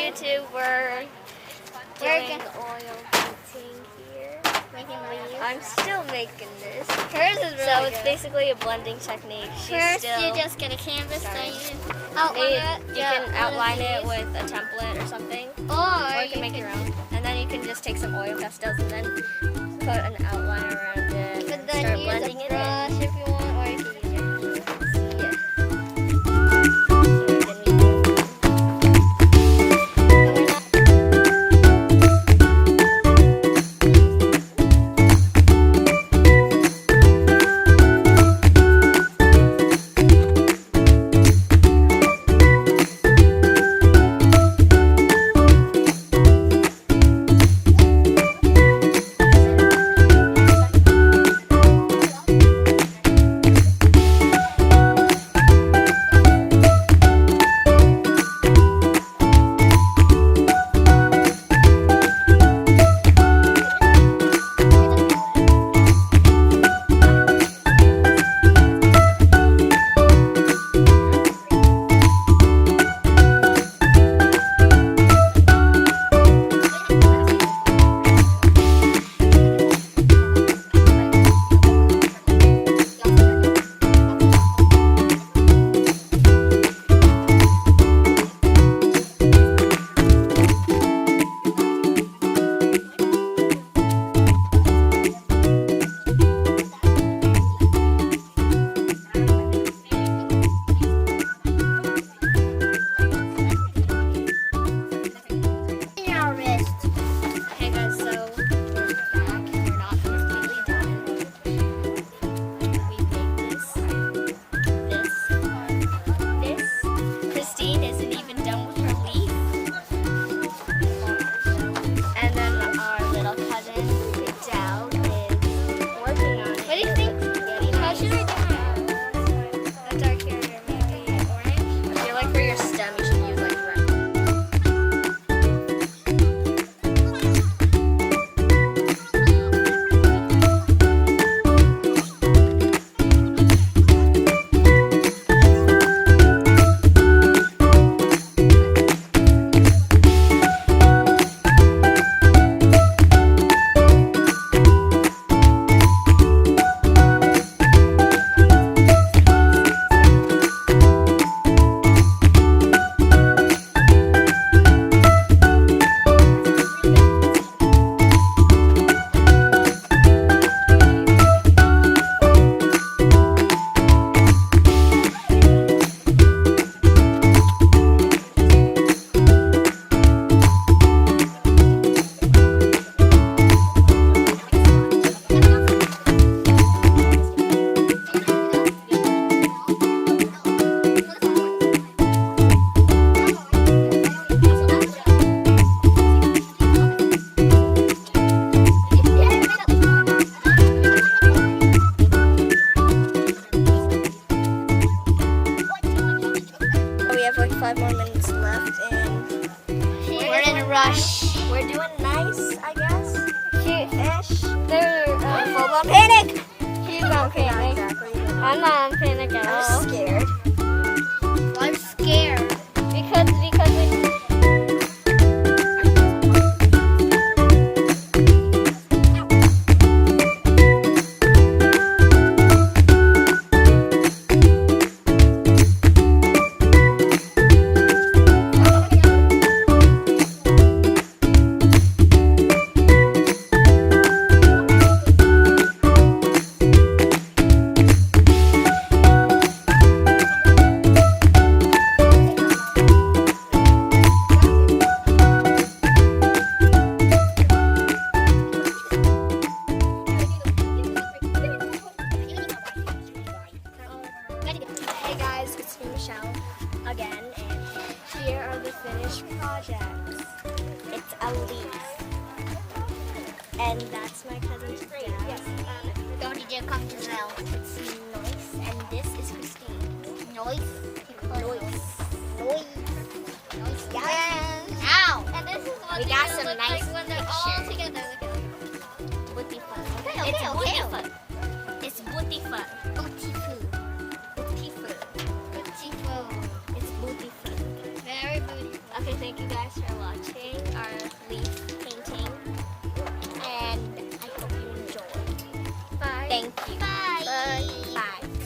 YouTube, we're doing oil painting here. Making leaves. I'm still making this. Hers is really So it's good. basically a blending technique. First, you just get a canvas, then you outline it. You can outline it with a template or something, or you can make your own. And then you can just take some oil pastels and then put an outline around it and start blending it in. If you want, or you can use your hands. Yeah. Like 5 more minutes left, and We're in a rush. we're doing nice, I guess. Cute-ish. They're full-blown panic. She's on panic. Exactly. I'm not on panic at all. I'm scared. I'm scared. Because we... Again, and here are the finished projects. It's a leaf, and that's my cousin's dad. Yes. Don't you dare come to the well. It's Noise, and this is Christine. Noise. Noise. Yes. Ow. And this is what We got some nice when they're all pictures. together. Booty fun. Okay, It's okay, booty okay. fun. It's booty fun. Booty food. Booty fun. Booty food. It's booty fun. Very booty. Okay, thank you guys for watching. watching our leaf painting, and I hope you enjoy. Bye. Thank you. Bye. Bye. Bye.